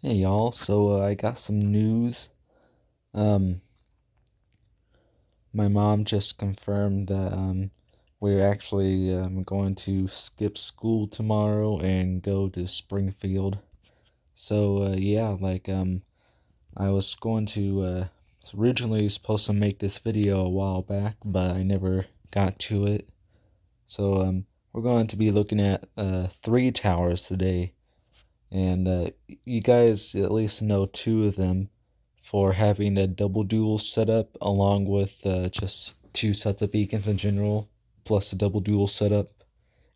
Hey y'all, so I got some news. Um, my mom just confirmed that we're actually going to skip school tomorrow and go to Springfield. So yeah, I was going to originally supposed to make this video a while back, but I never got to it. So we're going to be looking at three towers today. And you guys at least know two of them for having a double dual setup along with just two sets of beacons in general, plus the double dual setup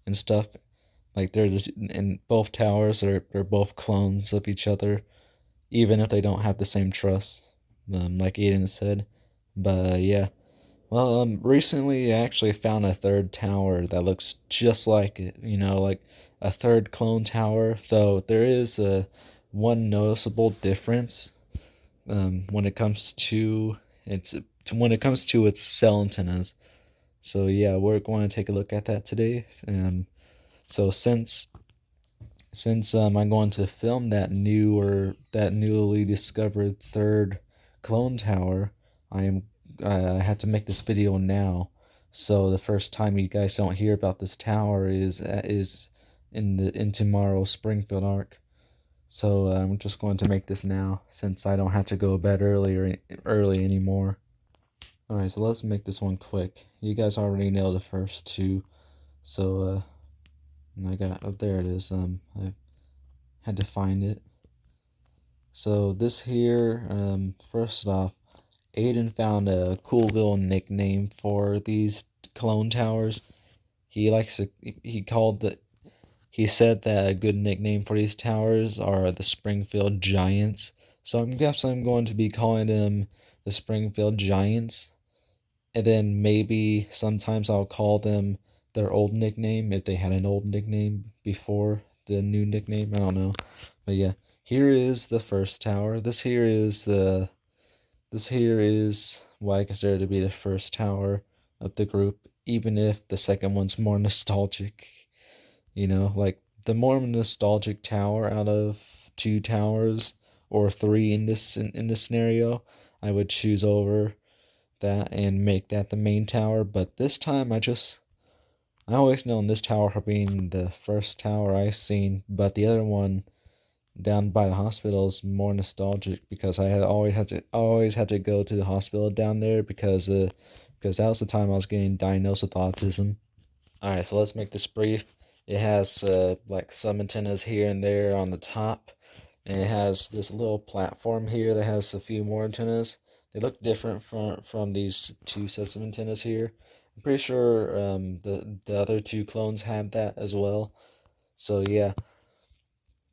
and stuff. Like they're just in both towers are both clones of each other, even if they don't have the same truss, like Aiden said. But yeah, well, recently I actually found a third tower that looks just like it, like a third clone tower, though there is one noticeable difference when it comes to its cell antennas. So yeah, we're going to take a look at that today. So since I'm going to film that newly discovered third clone tower, I had to make this video now. So the first time you guys don't hear about this tower is in tomorrow's Springfield arc. So I'm just going to make this now since I don't have to go to bed early anymore. All right, so let's make this one quick. You guys already know the first two, so I got oh there it is. I had to find it. So this here, first off, Aiden found a cool little nickname for these clone towers. He likes to, he called the, he said that a good nickname for these towers are the Springfield Giants. So I guess I'm going to be calling them the Springfield Giants. And then maybe sometimes I'll call them their old nickname if they had an old nickname before the new nickname. I don't know. But yeah, here is the first tower. This here is what I consider to be the first tower of the group, even if the second one's more nostalgic. Like the more nostalgic tower out of two towers or three in this scenario, I would choose over that and make that the main tower. But this time I always known this tower for being the first tower I seen, but the other one down by the hospital is more nostalgic because I had always had to go to the hospital down there because that was the time I was getting diagnosed with autism. Alright, so let's make this brief. It has like some antennas here and there on the top, and it has this little platform here that has a few more antennas. They look different from these two sets of antennas here. I'm pretty sure the other two clones had that as well. So yeah,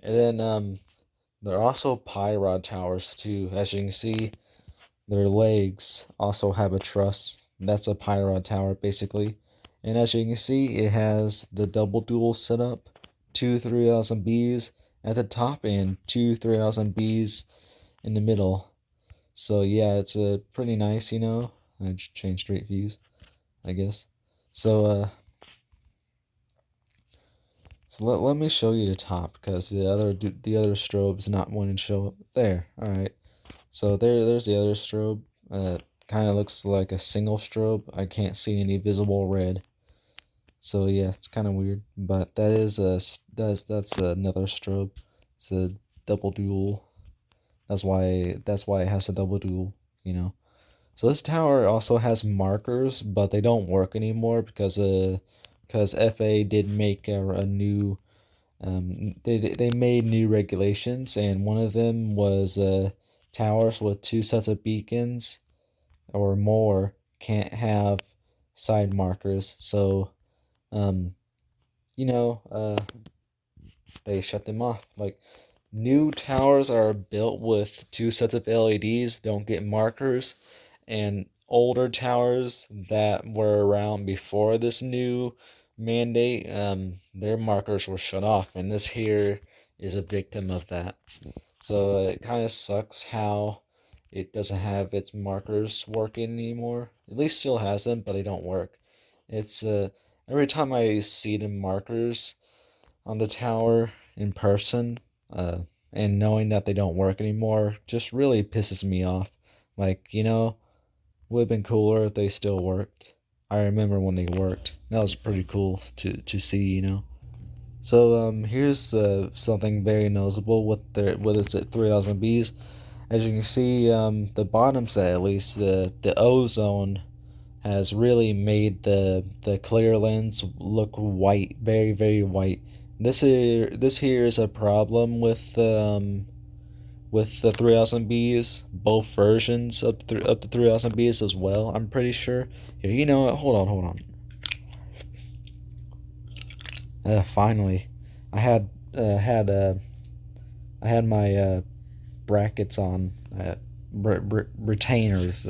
and then there are also pi rod towers too. As you can see, their legs also have a truss. That's a pi rod tower basically. And as you can see, it has the double dual setup, two 3000 Bs at the top and two 3000 Bs in the middle. So yeah, it's a pretty nice, I just changed straight views, I guess. So let me show you the top because the other strobe is not wanting to show up there. All right. So there's the other strobe. Kind of looks like a single strobe. I can't see any visible red. So yeah, it's kind of weird. But that's another strobe. It's a double dual. That's why it has a double dual. You know. So this tower also has markers, but they don't work anymore because FA did make a new they made new regulations, and one of them was towers with two sets of beacons or more can't have side markers. So, um, you know, uh, they shut them off. Like new towers are built with two sets of LEDs, don't get markers, and older towers that were around before this new mandate, their markers were shut off, and this here is a victim of that. So it kind of sucks how it doesn't have its markers working anymore. At least still has them, but they don't work. It's every time I see the markers on the tower in person, uh, and knowing that they don't work anymore just really pisses me off. Like, would have been cooler if they still worked. I remember when they worked. That was pretty cool to see. So here's something very noticeable with their what is it 3000 Bs. As you can see, the bottom set at least, the ozone has really made the clear lens look white, very very white. This here is a problem with the 3000 Bs, both versions of the 3000 Bs as well. I'm pretty sure. Here, you know what? Hold on. Finally, I had had I had my brackets on, retainers.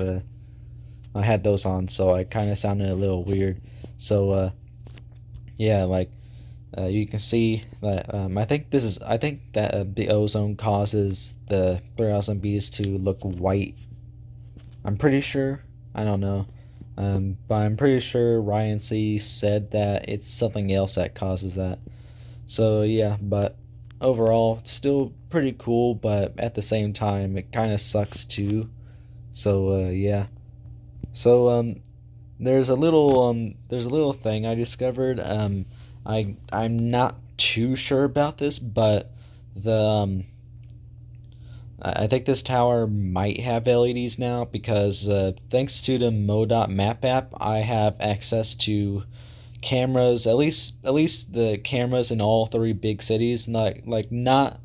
I had those on, so I kind of sounded a little weird. So yeah, like you can see that I think that the ozone causes the 3000 Bs to look white. I'm pretty sure. I don't know. But I'm pretty sure Ryan C said that it's something else that causes that. So yeah, but overall, it's still pretty cool, but at the same time, it kind of sucks too. So yeah. So there's a little thing I discovered. I'm not too sure about this, but the I think this tower might have LEDs now because thanks to the MoDOT map app, I have access to cameras, at least the cameras in all three big cities, not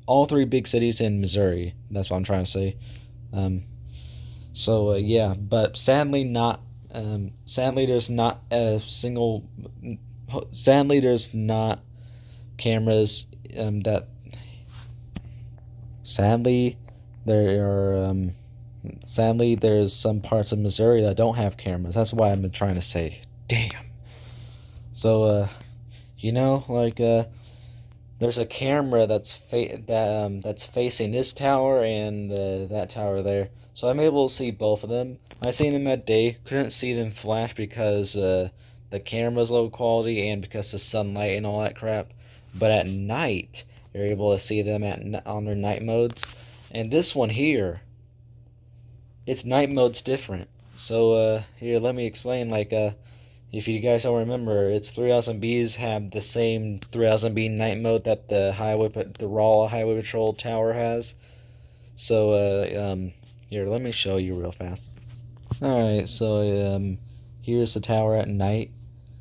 all three big cities in Missouri. That's what I'm trying to say. Um, so yeah, but sadly not. Sadly, there's not a single. Sadly, there's not cameras that. Sadly, there are. Sadly, there's some parts of Missouri that don't have cameras. That's why I've been trying to say. Damn. So like there's a camera that's facing this tower and that tower there. So I'm able to see both of them. I seen them at day, couldn't see them flash because the camera's low quality and because of sunlight and all that crap. But at night, you're able to see them on their night modes. And this one here, its night mode's different. So here, let me explain. Like if you guys don't remember, its 3000 Bs have the same 3000 B night mode that the raw highway patrol tower has. So here, let me show you real fast. All right, so here's the tower at night.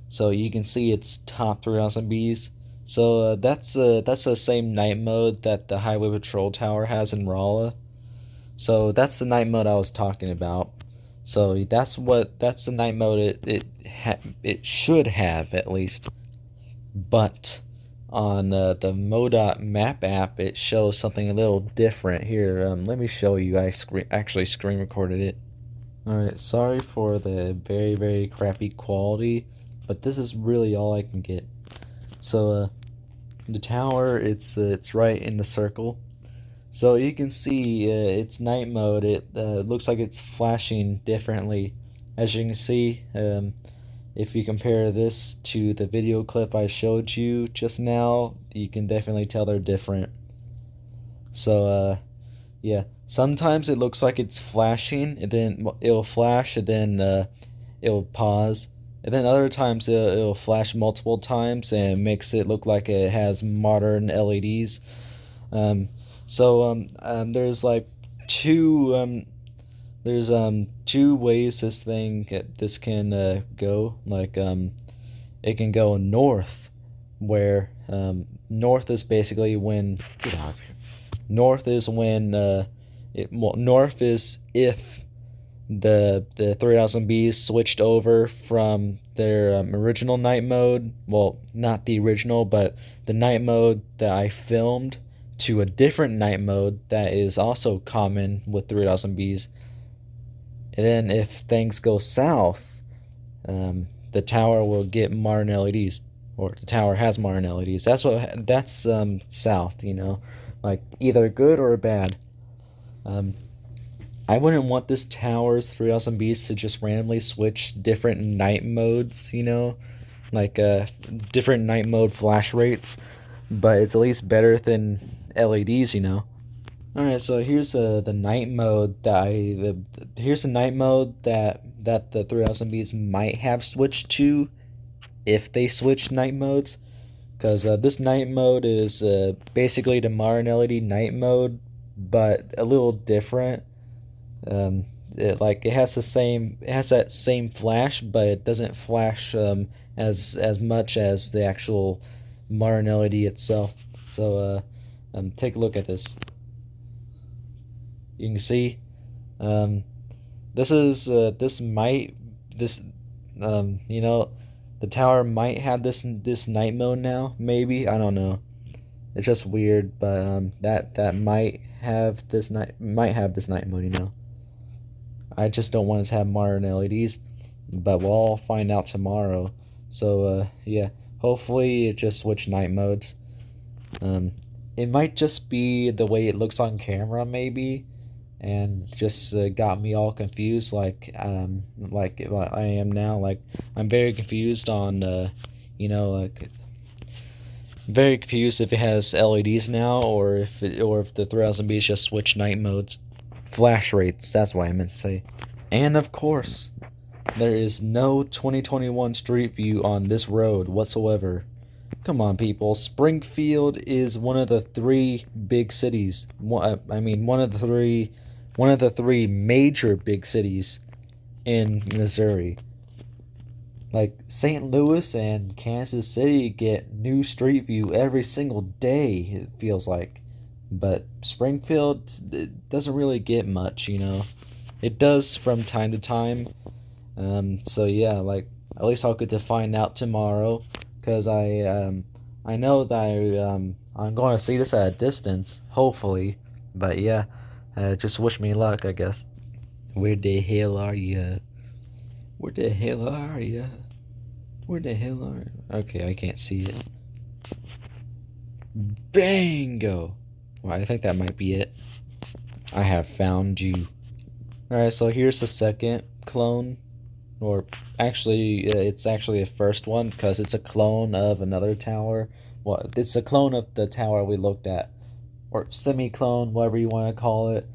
So you can see its top 3000 Bs. So that's the same night mode that the highway patrol tower has in Rolla. So that's the night mode I was talking about. So that's the night mode it should have at least. But on the MoDOT map app, it shows something a little different. Here, let me show you. Actually screen recorded it. All right, sorry for the very very crappy quality, but this is really all I can get. So the tower, it's right in the circle. So you can see its night mode. It looks like it's flashing differently. As you can see, if you compare this to the video clip I showed you just now, you can definitely tell they're different. So yeah, sometimes it looks like it's flashing, and then it'll flash, and then it'll pause, and then other times it'll flash multiple times, and it makes it look like it has modern LEDs. Um, there's like two two ways this can go. Like it can go north, where north is basically when get out of here. North is when north is if the 3000 Bs switched over from their original night mode. Well, not the original, but the night mode that I filmed to a different night mode that is also common with 3000 Bs. And then if things go south, the tower will get modern LEDs, or the tower has modern LEDs. That's south, like either good or bad. Um, I wouldn't want this tower's 3000 Bs to just randomly switch different night modes, like different night mode flash rates. But it's at least better than LEDs, you know. All right, so here's the night mode here's the night mode that the 3000 Bs might have switched to if they switch night modes, because this night mode is basically the modern LED night mode, but a little different. It has that same flash, but it doesn't flash as much as the actual modern LED itself. So take a look at this. You can see um, this is this might this you know, the tower might have this night mode now. Maybe, I don't know. It's just weird, but that might have this night mode. You know, I just don't want it to have modern LEDs, but we'll all find out tomorrow. So yeah, hopefully it just switched night modes. Um, it might just be the way it looks on camera, maybe, and just got me all confused, like I am now. Like, I'm very confused on like very confused if it has LEDs now, or if the 3000 Bs just switch night modes. Flash rates, that's what I meant to say. And of course, there is no 2021 Street View on this road whatsoever. Come on, people. Springfield is one of the three big cities. I mean, one of the three major big cities in Missouri. Like, St. Louis and Kansas City get new Street View every single day, it feels like. But Springfield, it doesn't really get much, you know. It does from time to time. So yeah, like, at least I'll get to find out tomorrow, because I know that I'm going to see this at a distance, hopefully. But yeah, just wish me luck, I guess. Where the hell are you? Where the hell are you? Where the hell are you? Okay, I can't see it. Bingo! Well, I think that might be it. I have found you. Alright, so here's the second clone. Or actually, it's actually a first one, because it's a clone of another tower. Well, it's a clone of the tower we looked at. Or semi-clone, whatever you want to call it.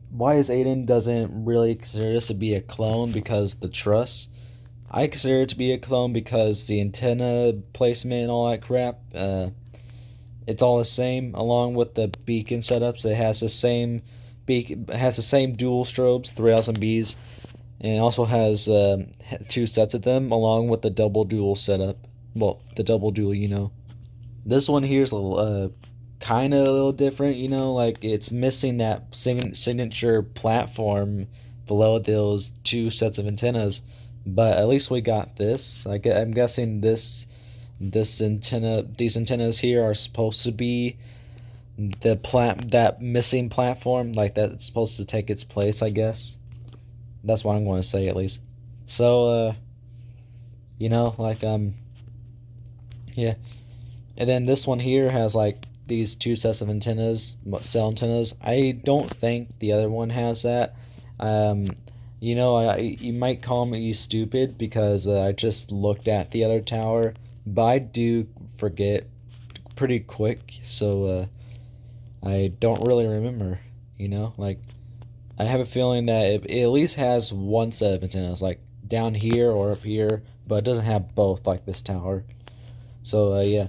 Why is Aiden doesn't really consider this to be a clone? Because the truss. I consider it to be a clone because the antenna placement and all that crap, it's all the same, along with the beacon setups. It has the same dual strobes, 3000 Bs, and it also has two sets of them, along with the double dual setup. Well, the double dual, you know. This one here is a little, kind of a little different, you know, like it's missing that signature platform below those two sets of antennas. But at least we got this. I'm guessing these antennas here are supposed to be that missing platform, like that's supposed to take its place, I guess. That's what I'm going to say, at least. So like yeah. And then this one here has like these two sets of antennas, cell antennas. I don't think the other one has that. You might call me stupid because I just looked at the other tower, but I do forget pretty quick, so I don't really remember. Like, I have a feeling that it at least has one set of antennas, like down here or up here, but it doesn't have both like this tower. So yeah,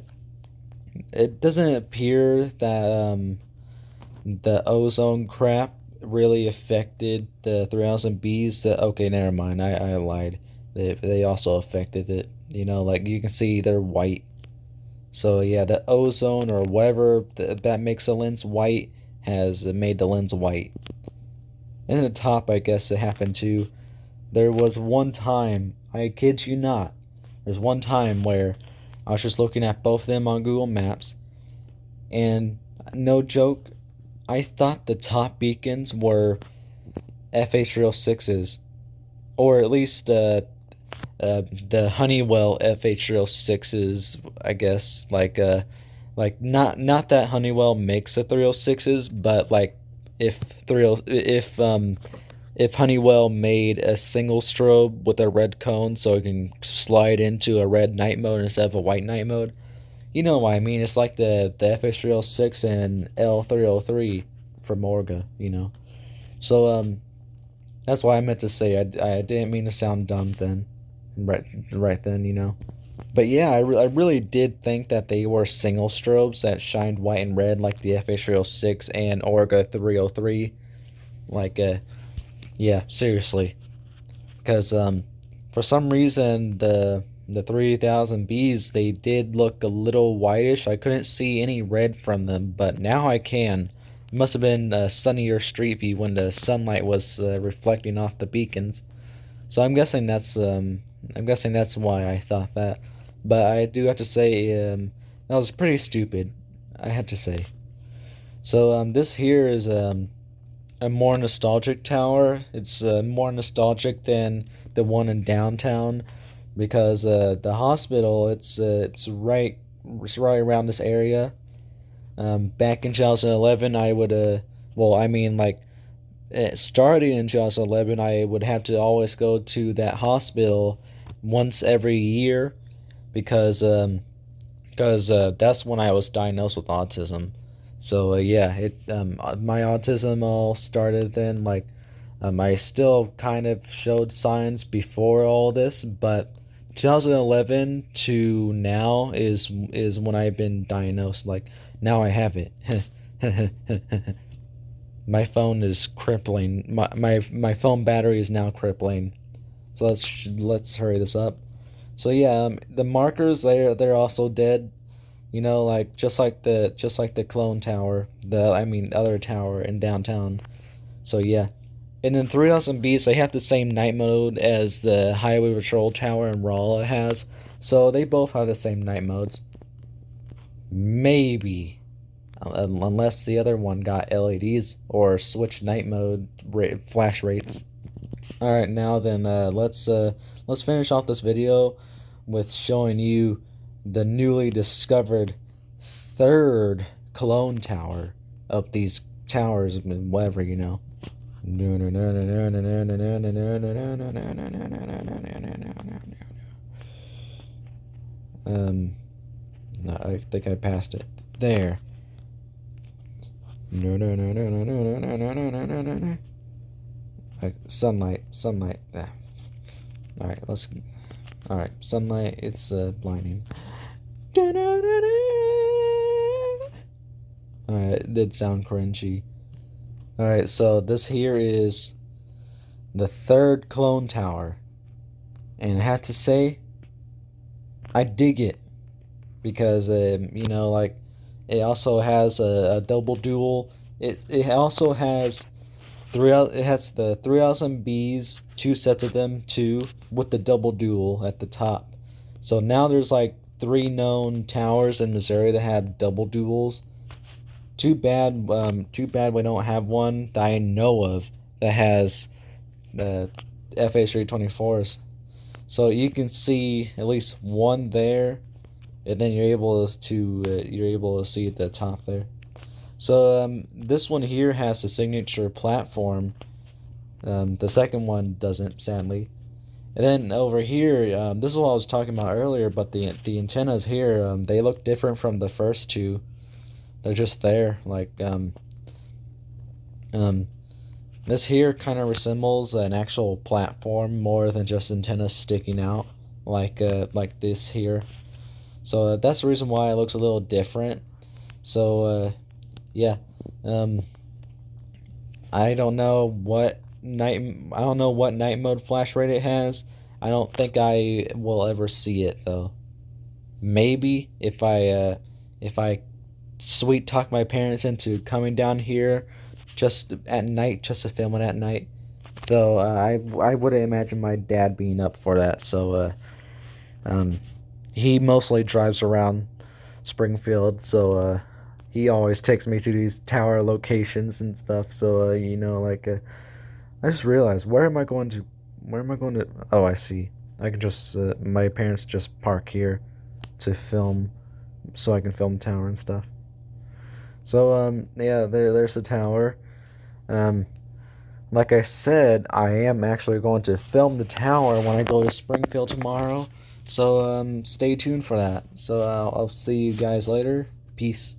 it doesn't appear that the ozone crap really affected the 3000 Bs. Okay, never mind. I lied. They also affected it. Like you can see they're white. So yeah, the ozone or whatever that makes a lens white has made the lens white. And the top, I guess it happened too. There was one time, I kid you not, there's one time where I was just looking at both of them on Google Maps, and no joke, I thought the top beacons were FH306s, or at least the Honeywell FH306s, I guess. Like not that Honeywell makes the 306s, but like if if Honeywell made a single strobe with a red cone so it can slide into a red night mode instead of a white night mode. You know what I mean? It's like the FH306 and L303 from Orga, you know. So that's why I meant to say I didn't mean to sound dumb then, right then, you know. But yeah, I really did think that they were single strobes that shined white and red like the FH306 and Orga 303. Like yeah, seriously, because for some reason the 3000 Bs, they did look a little whitish. I couldn't see any red from them, but now I can. It must have been a sunnier street view when the sunlight was reflecting off the beacons. So I'm guessing that's why I thought that. But I do have to say that was pretty stupid. I have to say. So this here is a more nostalgic tower. It's more nostalgic than the one in downtown because the hospital it's right around this area. Back in 2011, I would well, I mean like starting in 2011, I would have to always go to that hospital once every year because that's when I was diagnosed with autism. So yeah, it my autism all started then. Like, I still kind of showed signs before all this, but 2011 to now is when I've been diagnosed. Like now I have it. My phone is crippling. My phone battery is now crippling. So let's hurry this up. So yeah, the markers they're also dead. You know, like just like the clone tower, the I mean other tower in downtown. So yeah, and then 3000 Beasts they have the same night mode as the Highway Patrol tower in Rolla has. So they both have the same night modes. Maybe, unless the other one got LEDs or switched night mode flash rates. All right, now then let's finish off this video with showing you the newly discovered third clone tower of these towers, whatever you know. Um, no, I think I passed it. There. Sunlight, sunlight. All right, let's. All right, sunlight. It's blinding. Alright, it did sound cringy. Alright, so this here is the third clone tower. And I have to say, I dig it. Because, you know, like, it also has a double dual. It also has it has the 3000 Bs, two sets of them, two, with the double dual at the top. So now there's like 3 known towers in Missouri that have double duals. Too bad we don't have one that I know of that has the FH324s. So you can see at least one there, and then you're able to see at the top there. So this one here has the signature platform. The second one doesn't, sadly. And then over here, this is what I was talking about earlier, but the antennas here, they look different from the first two. They're just there, like um, this here kind of resembles an actual platform more than just antennas sticking out, like this here. So that's the reason why it looks a little different. So yeah, um, I don't know what night mode flash rate it has. I don't think I will ever see it though. Maybe if I sweet talk my parents into coming down here just at night, just to film it at night. Though I wouldn't imagine my dad being up for that. So um, he mostly drives around Springfield, so he always takes me to these tower locations and stuff. So you know, like I just realized where am I going to? Where am I going to? Oh, I see. I can just my parents just park here to film, so I can film the tower and stuff. So yeah, there's the tower. Um, like I said, I am actually going to film the tower when I go to Springfield tomorrow. So stay tuned for that. So I'll see you guys later. Peace.